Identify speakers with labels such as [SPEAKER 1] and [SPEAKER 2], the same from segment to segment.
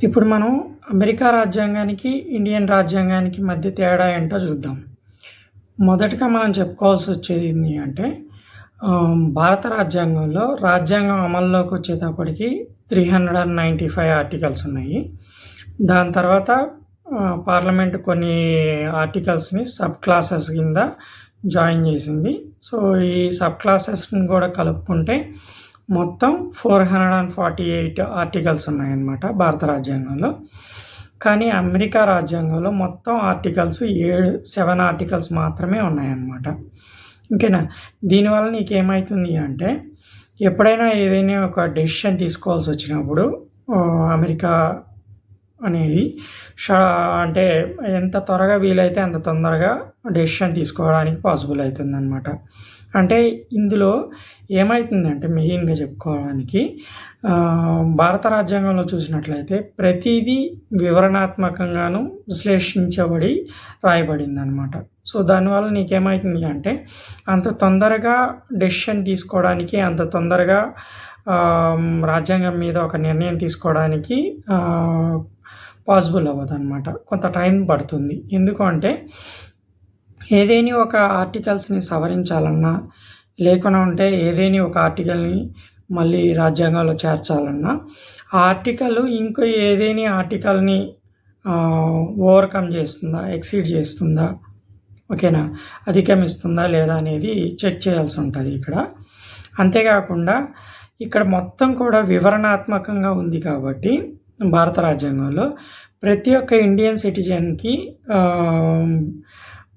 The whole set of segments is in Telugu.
[SPEAKER 1] ఇప్పుడు మనం అమెరికా రాజ్యాంగానికి, ఇండియన్ రాజ్యాంగానికి మధ్య తేడా ఏంటో చూద్దాం. మొదటగా మనం చెప్పుకోవాల్సొచ్చేది ఏంది అంటే, భారత రాజ్యాంగంలో రాజ్యాంగం అమల్లోకి వచ్చేటప్పటికి 395 ఆర్టికల్స్ ఉన్నాయి. దాని తర్వాత పార్లమెంట్ కొన్ని ఆర్టికల్స్‌ని సబ్ క్లాసెస్ కింద జాయిన్ చేసింది. సో, ఈ సబ్ క్లాసెస్‌ని కూడా కలుపుకుంటే మొత్తం 448 ఆర్టికల్స్ ఉన్నాయన్నమాట భారత రాజ్యాంగంలో. కానీ అమెరికా రాజ్యాంగంలో మొత్తం ఆర్టికల్స్ 7 ఆర్టికల్స్ మాత్రమే ఉన్నాయన్నమాట. ఓకేనా? దీనివల్ల నీకేమవుతుంది అంటే, ఎప్పుడైనా ఏదైనా ఒక డెసిషన్ తీసుకోవాల్సి వచ్చినప్పుడు అమెరికా అనేది అంటే ఎంత త్వరగా వీలైతే అంత తొందరగా డెసిషన్ తీసుకోవడానికి పాసిబుల్ అవుతుందన్నమాట. అంటే ఇందులో ఏమవుతుందంటే మెయిన్గా చెప్పుకోవడానికి, భారత రాజ్యాంగంలో చూసినట్లయితే ప్రతిదీ వివరణాత్మకంగాను విశ్లేషించబడి రాయబడిందనమాట. సో, దానివల్ల నీకేమవుతుంది అంటే అంత తొందరగా డెసిషన్ తీసుకోవడానికి, అంత తొందరగా రాజ్యాంగం మీద ఒక నిర్ణయం తీసుకోవడానికి పాసిబుల్ అవ్వదన్నమాట. కొంత టైం పడుతుంది. ఎందుకు అంటే ఏదైనా ఒక ఆర్టికల్స్‌ని సవరించాలన్నా, లేకుండా ఉంటే ఏదైనా ఒక ఆర్టికల్‌ని మళ్ళీ రాజ్యాంగంలో చేర్చాలన్నా, ఆ ఆర్టికల్ ఇంకో ఏదైనా ఆర్టికల్‌ని ఓవర్‌కమ్ చేస్తుందా, ఎక్సీడ్ చేస్తుందా, ఓకేనా, అధిగమిస్తుందా లేదా అనేది చెక్ చేయాల్సి ఉంటుంది ఇక్కడ. అంతేకాకుండా ఇక్కడ మొత్తం కూడా వివరణాత్మకంగా ఉంది కాబట్టి భారత రాజ్యాంగంలో ప్రతి ఒక్క ఇండియన్ సిటిజన్‌కి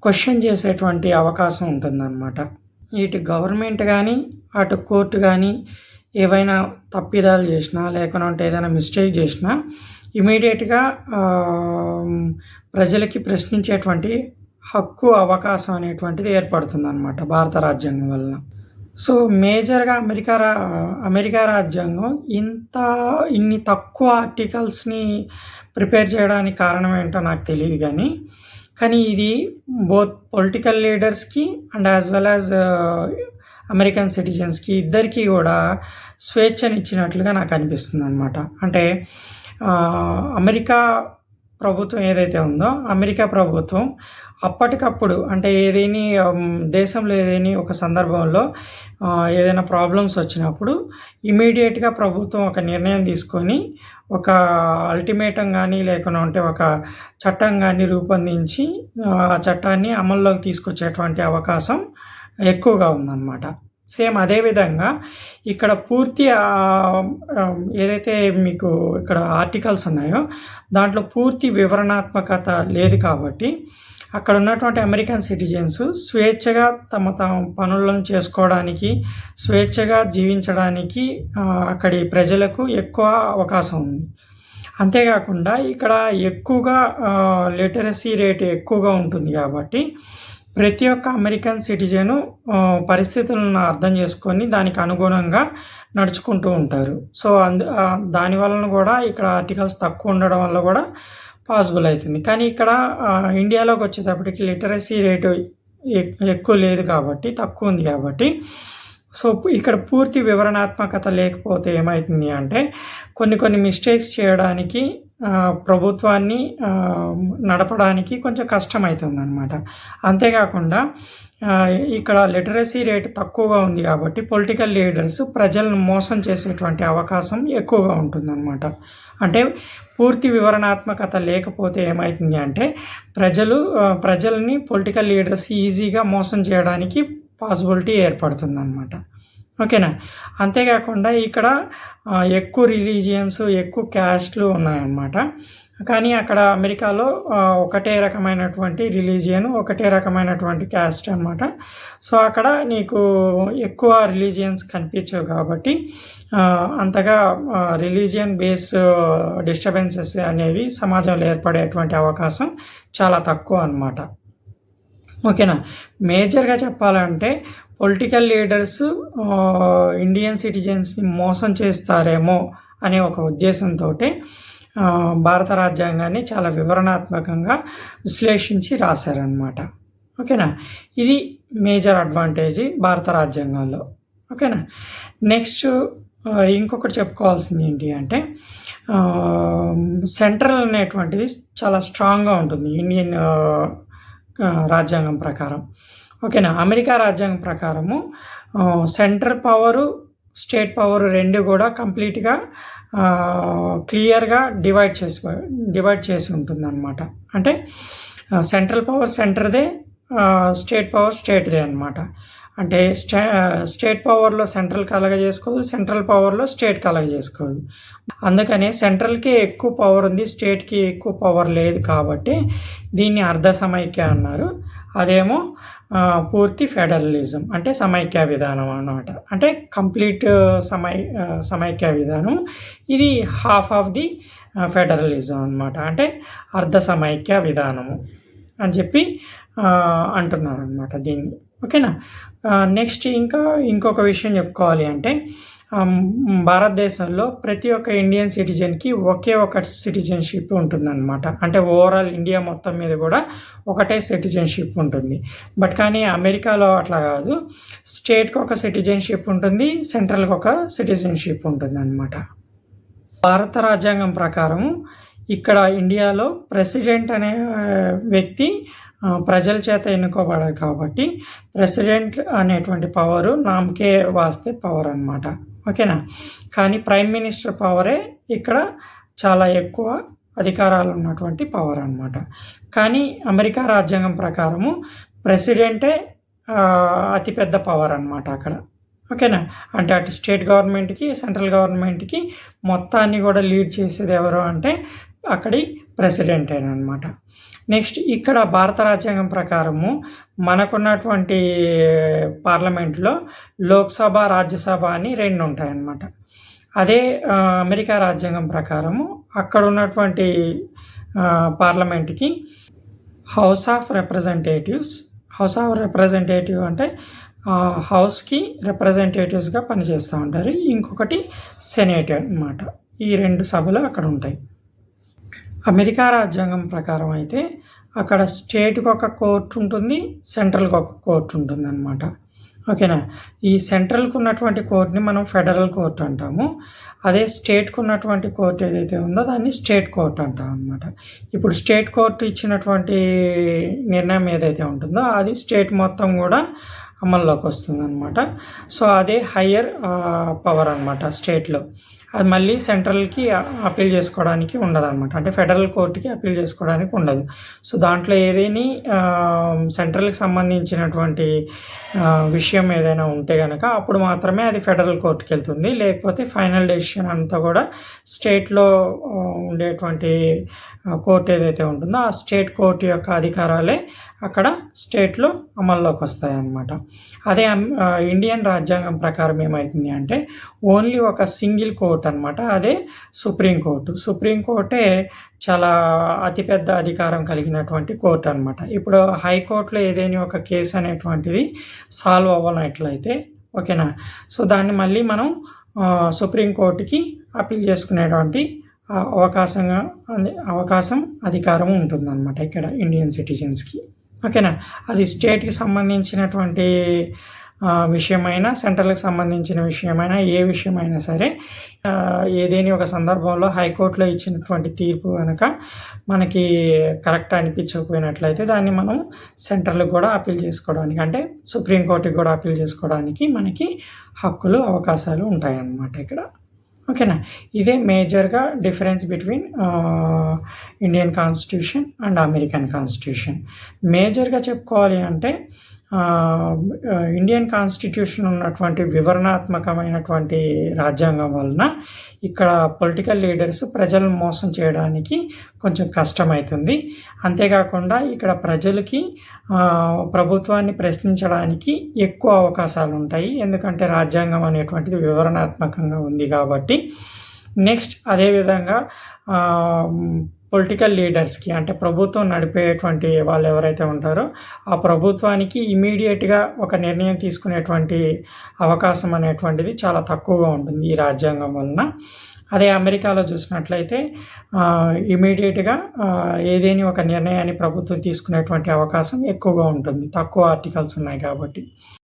[SPEAKER 1] క్వశ్చన్ చేసేటువంటి అవకాశం ఉంటుందన్నమాట. ఇటు గవర్నమెంట్ కానీ, అటు కోర్టు కానీ ఏవైనా తప్పిదాలు చేసినా, లేకుంటే ఏదైనా మిస్టేక్ చేసినా ఇమీడియట్‌గా ప్రజలకి ప్రశ్నించేటువంటి హక్కు, అవకాశం అనేటువంటిది ఏర్పడుతుందన్నమాట భారత రాజ్యాంగం వలన. సో, మేజర్‌గా అమెరికా రాజ్యాంగం ఇన్ని తక్కువ ఆర్టికల్స్‌ని ప్రిపేర్ చేయడానికి కారణం ఏంటో నాకు తెలియదు కానీ ఇది బోత్ పొలిటికల్ లీడర్స్‌కి and as well as American సిటిజన్స్‌కి ఇద్దరికీ కూడా స్వేచ్ఛనిచ్చినట్లుగా నాకు అనిపిస్తుందన్నమాట. అంటే అమెరికా ప్రభుత్వం ఏదైతే ఉందో, అమెరికా ప్రభుత్వం అప్పటికప్పుడు అంటే దేశంలో ఏదైనా ఒక సందర్భంలో ఏదైనా ప్రాబ్లమ్స్ వచ్చినప్పుడు ఇమీడియట్‌గా ప్రభుత్వం ఒక నిర్ణయం తీసుకొని ఒక అల్టిమేటం కానీ, లేకుంటే ఒక చట్టం కానీ రూపొందించి ఆ చట్టాన్ని అమల్లోకి తీసుకొచ్చేటువంటి అవకాశం ఎక్కువగా ఉందన్నమాట. సేమ్ అదేవిధంగా ఇక్కడ పూర్తి ఏదైతే మీకు ఇక్కడ ఆర్టికల్స్ ఉన్నాయో దాంట్లో పూర్తి వివరణాత్మకత లేదు కాబట్టి అక్కడ ఉన్నటువంటి అమెరికన్ సిటిజన్స్ స్వేచ్ఛగా తమ పనులను చేసుకోవడానికి, స్వేచ్ఛగా జీవించడానికి అక్కడి ప్రజలకు ఎక్కువ అవకాశం ఉంది. అంతేకాకుండా ఇక్కడ ఎక్కువగా లిటరసీ రేట్ ఎక్కువగా ఉంటుంది కాబట్టి ప్రతి ఒక్క అమెరికన్ సిటిజను పరిస్థితులను అర్థం చేసుకొని దానికి అనుగుణంగా నడుచుకుంటూ ఉంటారు. సో, దాని వలన కూడా ఇక్కడ ఆర్టికల్స్ తక్కువ ఉండడం వల్ల కూడా పాసిబుల్ అవుతుంది. కానీ ఇక్కడ ఇండియాలోకి వచ్చేటప్పటికి లిటరసీ రేటు ఎక్కువ లేదు కాబట్టి, తక్కువ ఉంది కాబట్టి, సో ఇక్కడ పూర్తి వివరణాత్మకత లేకపోతే ఏమవుతుంది అంటే కొన్ని మిస్టేక్స్ చేయడానికి, ప్రభుత్వాన్ని నడపడానికి కొంచెం కష్టమవుతుందన్నమాట. అంతేకాకుండా ఇక్కడ లిటరసీ రేట్ తక్కువగా ఉంది కాబట్టి పొలిటికల్ లీడర్స్ ప్రజలను మోసం చేసేటువంటి అవకాశం ఎక్కువగా ఉంటుందన్నమాట. అంటే పూర్తి వివరణాత్మకత లేకపోతే ఏమవుతుంది అంటే ప్రజల్ని పొలిటికల్ లీడర్స్ ఈజీగా మోసం చేయడానికి పాసిబిలిటీ ఏర్పడుతుందన్నమాట. ఓకేనా? అంతేకాకుండా ఇక్కడ ఎక్కువ రిలీజియన్స్, ఎక్కువ క్యాస్ట్లు ఉన్నాయన్నమాట. కానీ అక్కడ అమెరికాలో ఒకటే రకమైనటువంటి రిలీజియన్, ఒకటే రకమైనటువంటి క్యాస్ట్ అన్నమాట. సో, అక్కడ నీకు ఎక్కువ రిలీజియన్స్ కనిపించవు కాబట్టి అంతగా రిలీజియన్ బేస్ డిస్టర్బెన్సెస్ అనేవి సమాజంలో ఏర్పడేటువంటి అవకాశం చాలా తక్కువ అన్నమాట. ఓకేనా? మేజర్‌గా చెప్పాలంటే పొలిటికల్ లీడర్స్ ఇండియన్ సిటిజన్స్‌ని మోసం చేస్తారేమో అనే ఒక ఉద్దేశంతోటే భారత రాజ్యాంగాన్ని చాలా వివరణాత్మకంగా విశ్లేషించి రాశారనమాట. ఓకేనా? ఇది మేజర్ అడ్వాంటేజ్ భారత రాజ్యాంగంలో. ఓకేనా? నెక్స్ట్ ఇంకొకటి చెప్పుకోవాల్సింది ఏంటి అంటే సెంట్రల్ అనేటువంటిది చాలా స్ట్రాంగ్గా ఉంటుంది ఇండియన్ రాజ్యాంగం ప్రకారం. ఓకేనా. అమెరికా రాజ్యాంగం ప్రకారము సెంట్రల్ పవరు స్టేట్ పవర్ రెండు కూడా కంప్లీట్గా క్లియర్గా డివైడ్ చేసి ఉంటుంది అనమాట. అంటే సెంట్రల్ పవర్ సెంటర్దే, స్టేట్ పవర్ స్టేట్దే అనమాట. అంటే స్టేట్ పవర్లో సెంట్రల్ కలగజేసుకోదు, సెంట్రల్ పవర్లో స్టేట్ కలగజేసుకోదు. అందుకనే సెంట్రల్కి ఎక్కువ పవర్ ఉంది, స్టేట్కి ఎక్కువ పవర్ లేదు కాబట్టి దీన్ని అర్ధ సమైక్య అన్నారు. అదేమో పూర్తి ఫెడరలిజం అంటే సమైక్య విధానం అన్నమాట. అంటే కంప్లీట్ సమైక్య విధానం. ఇది హాఫ్ ఆఫ్ ది ఫెడరలిజం అనమాట. అంటే అర్ధ సమైక్య విధానము అని చెప్పి అంటున్నారు అనమాట దీన్ని. ఓకేనా. నెక్స్ట్ ఇంకొక విషయం చెప్పుకోవాలి అంటే భారతదేశంలో ప్రతి ఒక్క ఇండియన్ సిటిజన్కి ఒకే ఒక సిటిజన్షిప్ ఉంటుందన్నమాట. అంటే ఓవరాల్ ఇండియా మొత్తం మీద కూడా ఒకటే సిటిజన్షిప్ ఉంటుంది. బట్ కానీ అమెరికాలో అట్లా కాదు. స్టేట్కి ఒక సిటిజన్షిప్ ఉంటుంది, సెంట్రల్కి ఒక సిటిజన్షిప్ ఉంటుంది అన్నమాట. భారత రాజ్యాంగం ప్రకారం ఇక్కడ ఇండియాలో ప్రెసిడెంట్ అనే వ్యక్తి ప్రజల చేత ఎన్నుకోబడారు కాబట్టి ప్రెసిడెంట్ అనేటువంటి పవరు నామకే వాస్తే పవర్ అనమాట. ఓకేనా. కానీ ప్రైమ్ మినిస్టర్ పవరే ఇక్కడ చాలా ఎక్కువ అధికారాలు ఉన్నటువంటి పవర్ అనమాట. కానీ అమెరికా రాజ్యాంగం ప్రకారము ప్రెసిడెంటే అతిపెద్ద పవర్ అనమాట అక్కడ. ఓకేనా. అంటే అటు స్టేట్ గవర్నమెంట్కి, సెంట్రల్ గవర్నమెంట్కి మొత్తాన్ని కూడా లీడ్ చేసేది ఎవరు అంటే అక్కడి ప్రెసిడెంట్ అనమాట. నెక్స్ట్ ఇక్కడ భారత రాజ్యాంగం ప్రకారము మనకున్నటువంటి పార్లమెంట్లో లోక్సభ, రాజ్యసభ అని రెండు ఉంటాయన్నమాట. అదే అమెరికా రాజ్యాంగం ప్రకారము అక్కడ ఉన్నటువంటి పార్లమెంట్కి హౌస్ ఆఫ్ రిప్రజెంటేటివ్ అంటే హౌస్కి రిప్రజెంటేటివ్స్గా పనిచేస్తూ ఉంటారు. ఇంకొకటి సెనేట్ అన్నమాట. ఈ రెండు సభలు అక్కడ ఉంటాయి. అమెరికా రాజ్యాంగం ప్రకారం అయితే అక్కడ స్టేట్కి ఒక కోర్టు ఉంటుంది, సెంట్రల్కి ఒక కోర్టు ఉంటుంది అనమాట. ఓకేనా. ఈ సెంట్రల్కి ఉన్నటువంటి కోర్టుని మనం ఫెడరల్ కోర్టు అంటాము. అదే స్టేట్కి ఉన్నటువంటి కోర్టు ఏదైతే ఉందో దాన్ని స్టేట్ కోర్టు అంటాం అనమాట. ఇప్పుడు స్టేట్ కోర్టు ఇచ్చినటువంటి నిర్ణయం ఏదైతే ఉంటుందో అది స్టేట్ మొత్తం కూడా అమల్లోకి వస్తుంది అనమాట. సో అదే హయ్యర్ పవర్ అనమాట స్టేట్లో. అది మళ్ళీ సెంట్రల్కి అప్పీల్ చేసుకోవడానికి ఉండదు అనమాట. అంటే ఫెడరల్ కోర్టుకి అప్పీల్ చేసుకోవడానికి ఉండదు. సో దాంట్లో ఏదైనా సెంట్రల్కి సంబంధించినటువంటి విషయం ఏదైనా ఉంటే కనుక అప్పుడు మాత్రమే అది ఫెడరల్ కోర్టుకి వెళ్తుంది. లేకపోతే ఫైనల్ డెసిషన్ అంతా కూడా స్టేట్లో ఉండేటువంటి కోర్టు ఏదైతే ఉంటుందో ఆ స్టేట్ కోర్టు యొక్క అధికారాలే అక్కడ స్టేట్లో అమల్లోకి వస్తాయి అన్నమాట. అదే ఇండియన్ రాజ్యాంగం ప్రకారం ఏమవుతుంది అంటే ఓన్లీ ఒక సింగిల్ కోర్ట్ అనమాట. అదే సుప్రీంకోర్టు. సుప్రీంకోర్టే చాలా అతిపెద్ద అధికారం కలిగినటువంటి కోర్టు అనమాట. ఇప్పుడు హైకోర్టులో ఏదైనా ఒక కేసు అనేటువంటిది సాల్వ్ అవ్వనట్లయితే ఓకేనా, సో దాన్ని మళ్ళీ మనం సుప్రీంకోర్టుకి అప్పీల్ చేసుకునేటువంటి అధికారం ఉంటుందన్నమాట ఇక్కడ ఇండియన్ సిటిజన్స్కి. ఓకేనా. అది స్టేట్కి సంబంధించినటువంటి విషయమైనా, సెంట్రల్కి సంబంధించిన విషయమైనా, ఏ విషయమైనా సరే ఏదైనా ఒక సందర్భంలో హైకోర్టులో ఇచ్చినటువంటి తీర్పు కనుక మనకి కరెక్ట్ అనిపించకపోయినట్లయితే దాన్ని మనం సెంట్రల్కి కూడా అప్పీల్ చేసుకోవడానికి, అంటే సుప్రీంకోర్టుకి కూడా అప్పీల్ చేసుకోవడానికి మనకి హక్కులు, అవకాశాలు ఉంటాయన్నమాట ఇక్కడ. ఓకేనా. ఇదే మేజర్గా difference between Indian constitution and American constitution. మేజర్గా చెప్పుకోవాలి అంటే ఇండియన్ కాన్స్టిట్యూషన్ ఉన్నటువంటి వివరణాత్మకమైనటువంటి రాజ్యాంగం వలన ఇక్కడ పొలిటికల్ లీడర్స్ ప్రజలను మోసం చేయడానికి కొంచెం కష్టమవుతుంది. అంతేకాకుండా ఇక్కడ ప్రజలకి ప్రభుత్వాన్ని ప్రశ్నించడానికి ఎక్కువ అవకాశాలు ఉంటాయి, ఎందుకంటే రాజ్యాంగం అనేటువంటిది వివరణాత్మకంగా ఉంది కాబట్టి. నెక్స్ట్ అదేవిధంగా పొలిటికల్ లీడర్స్కి, అంటే ప్రభుత్వం నడిపేటువంటి వాళ్ళు ఎవరైతే ఉంటారో ఆ ప్రభుత్వానికి ఇమీడియట్గా ఒక నిర్ణయం తీసుకునేటువంటి అవకాశం అనేటువంటిది చాలా తక్కువగా ఉంటుంది ఈ రాజ్యాంగం వలన. అదే అమెరికాలో చూసినట్లయితే ఇమీడియట్గా ఏదైనా ఒక నిర్ణయాన్ని ప్రభుత్వం తీసుకునేటువంటి అవకాశం ఎక్కువగా ఉంటుంది, తక్కువ ఆర్టికల్స్ ఉన్నాయి కాబట్టి.